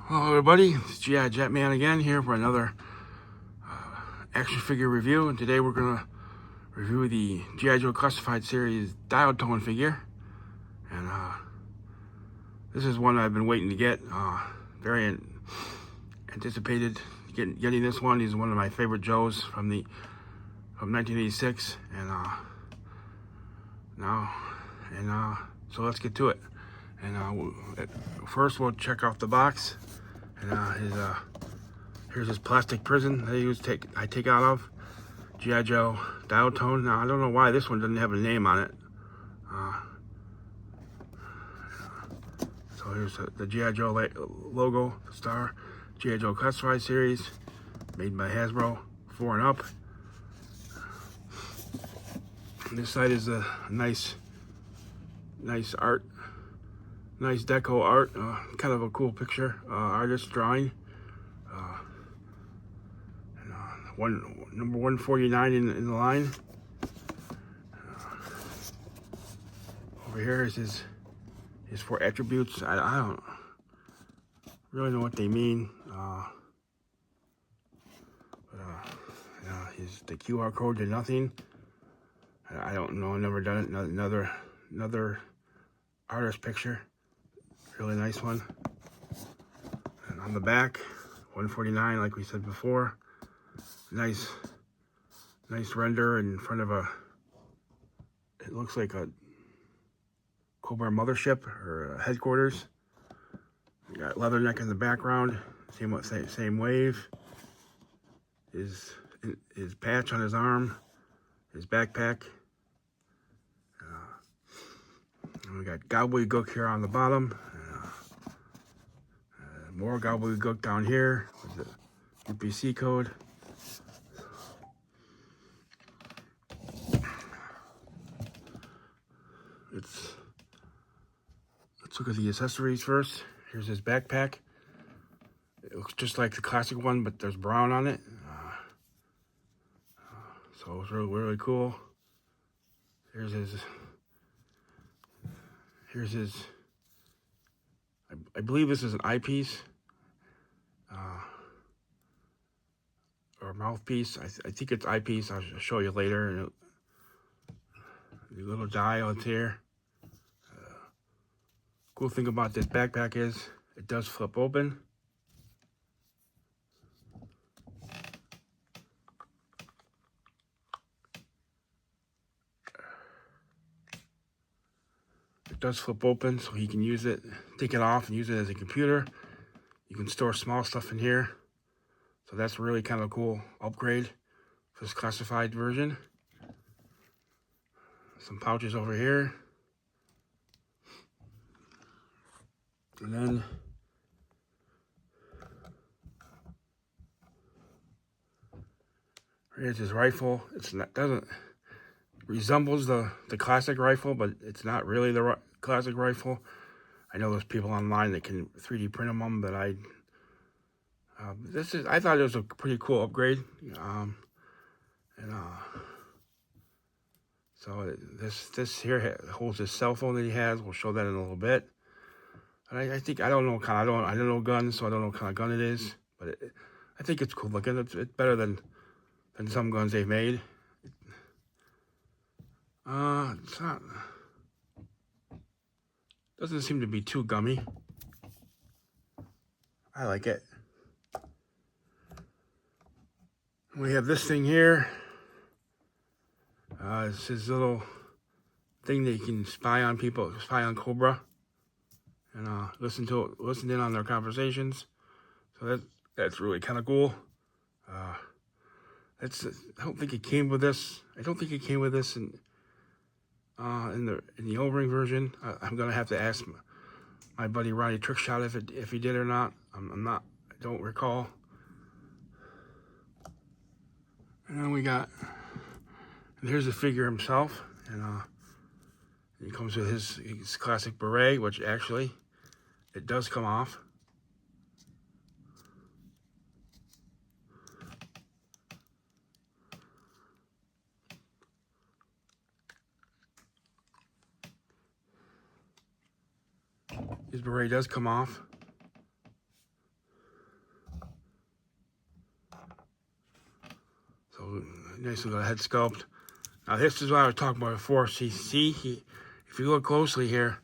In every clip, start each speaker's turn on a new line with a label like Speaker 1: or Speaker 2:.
Speaker 1: Hello everybody, it's G.I. Jetman again here for another action figure review, and today we're going to review the G.I. Joe Classified Series Dial Tone figure. And this is one I've been waiting to get, very anticipated getting this one. He's one of my favorite Joes from 1986, so let's get to it. And first we'll check off the box. And here's his plastic prison that I take out of G.I. Joe Dial Tone. Now I don't know why this one doesn't have a name on it. So here's the G.I. Joe logo, the star, G.I. Joe Classified Series, made by Hasbro, 4 and up. And this side is a nice art. Nice deco art, kind of a cool picture, artist drawing. Number 149 in the line. Over here is his 4 attributes. I don't really know what they mean. He's the QR code to nothing. I don't know. I've never done it. Another artist picture. Really nice one. And on the back, 149, like we said before. Nice render in front of it looks like a Cobra mothership or headquarters. You got Leatherneck in the background. Same wave. His patch on his arm. His backpack. And we got Gobbledygook here on the bottom. More Gobbledygook down here with the UPC code. Let's look at the accessories first. Here's his backpack. It looks just like the classic one, but there's brown on it. So it's really cool. Here's his. I believe this is an eyepiece or mouthpiece. I think it's eyepiece. I'll show you later. The little dial is here. Cool thing about this backpack is it does flip open. It does flip open, so he can use it, take it off and use it as a computer. You can store small stuff in here. So that's really kind of a cool upgrade for this classified version. Some pouches over here. And then here's his rifle. Doesn't resembles the classic rifle, but it's not really the classic rifle. I know there's people online that can 3D print them, but I thought it was a pretty cool upgrade. So this here holds his cell phone that he has. We'll show that in a little bit. And I think I don't know guns, so I don't know what kind of gun it is, but I think it's cool looking. It's better than some guns they've made. It's not. Doesn't seem to be too gummy. I like it. We have this thing here. It's his little thing that you can spy on people, spy on Cobra, and listen in on their conversations. So that's really kind of cool. I don't think it came with this. I don't think it came with this in the O-ring version. I'm gonna have to ask my buddy Ronnie Trickshot if he did or not. I don't recall. And then here's the figure himself, and he comes with his classic beret, which actually it does come off. His beret does come off. nice little head sculpt. Now this is what I was talking about before. See, if you look closely here,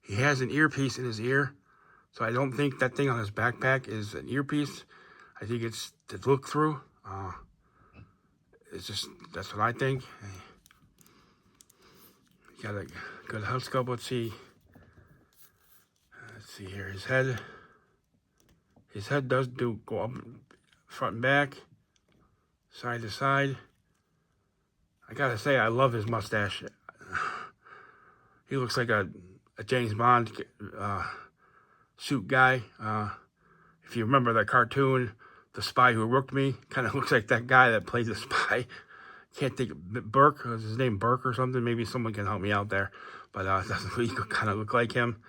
Speaker 1: he has an earpiece in his ear. So I don't think that thing on his backpack is an earpiece. I think it's to look through. It's just, that's what I think. He got a good head sculpt. Let's see here. His head does go up front and back, side to side. I gotta say, I love his mustache. He looks like a James Bond suit guy. If you remember that cartoon, The Spy Who Rooked Me, kind of looks like that guy that played the spy. Can't think of Burke. Was his name Burke or something? Maybe someone can help me out there. But it doesn't really kind of look like him.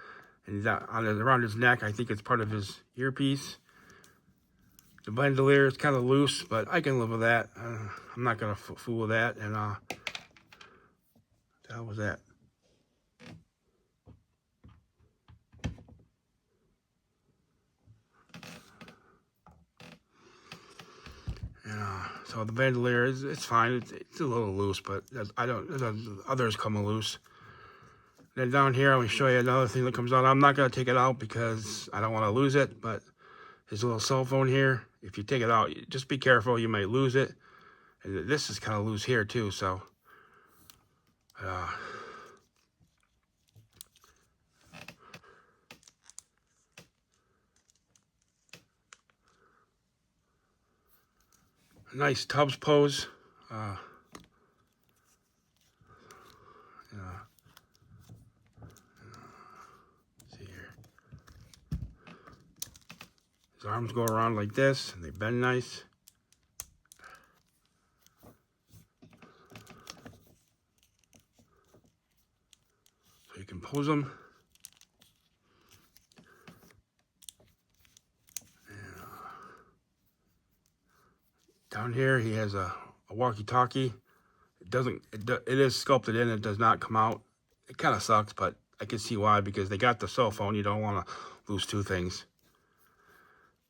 Speaker 1: And around his neck, I think it's part of his earpiece. The bandolier is kind of loose, but I can live with that. I'm not gonna fool with that. And what the hell was that? And so the bandolier it's fine. It's a little loose, but others come loose. Then down here, I'm gonna show you another thing that comes out. I'm not gonna take it out because I don't want to lose it. But his little cell phone here, if you take it out, just be careful. You might lose it. And this is kind of loose here too. So. Nice Tubbs pose. See here. His arms go around like this, and they bend nice. So you can pose them. Down here, he has a walkie-talkie. It is sculpted in. It does not come out. It kind of sucks, but I can see why, because they got the cell phone. You don't want to lose two things.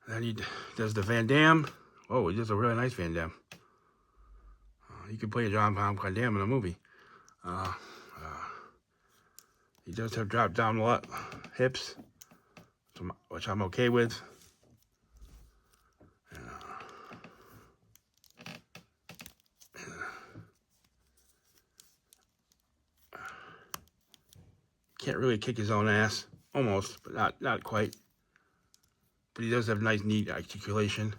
Speaker 1: Then he does the Van Damme. Oh, he does a really nice Van Damme. You could play John Van Damme in a movie. He does have drop down hips, which I'm okay with. Can't really kick his own ass. Almost, but not quite. But he does have nice, neat articulation.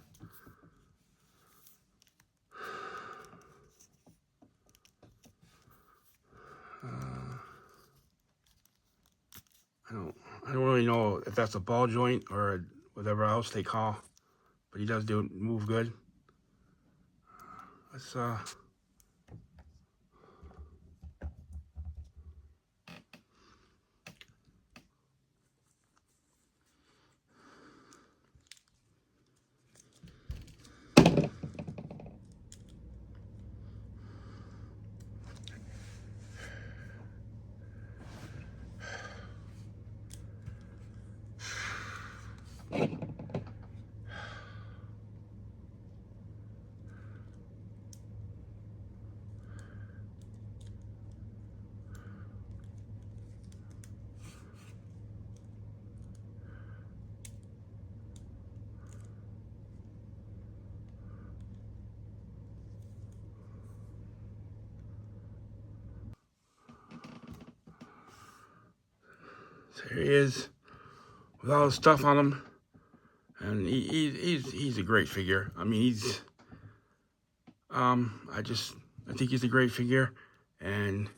Speaker 1: I don't really know if that's a ball joint or whatever else they call, but he does move good. Let's So here he is with all the stuff on him, and he's a great figure. I mean, I think he's a great figure, and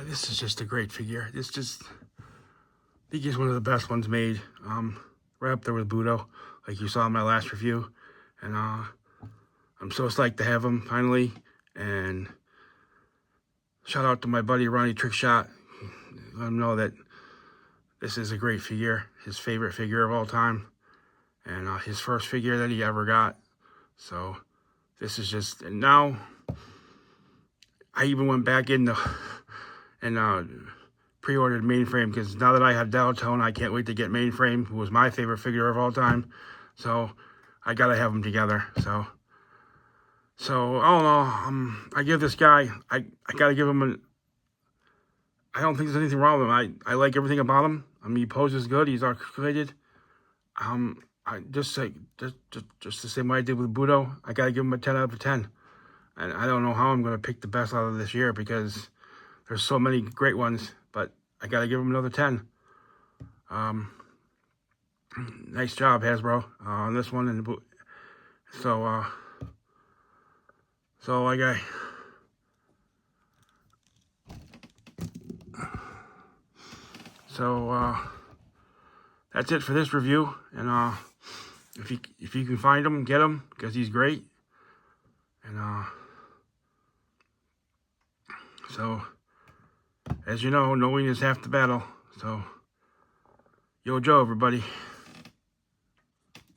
Speaker 1: this is just a great figure. I think he's one of the best ones made. Right up there with Budo, like you saw in my last review. And I'm so psyched to have him finally. And shout out to my buddy Ronnie Trickshot. Let him know that this is a great figure, his favorite figure of all time, and his first figure that he ever got. So this is just, and now I even went back in and pre-ordered Mainframe, because now that I have Deltone, I can't wait to get Mainframe, who was my favorite figure of all time. So I gotta have them together. So I don't know. I give this guy, I gotta give him I don't think there's anything wrong with him. I like everything about him. I mean, he poses good. He's articulated. I just the same way I did with Budo. I gotta give him a 10 out of 10. And I don't know how I'm gonna pick the best out of this year, because there's so many great ones. But I gotta give him another 10. Nice job, Hasbro, on this one. And so that's it for this review. And if you can find him, get him, because he's great. And so, as you know, knowing is half the battle. So, yo, Joe, everybody.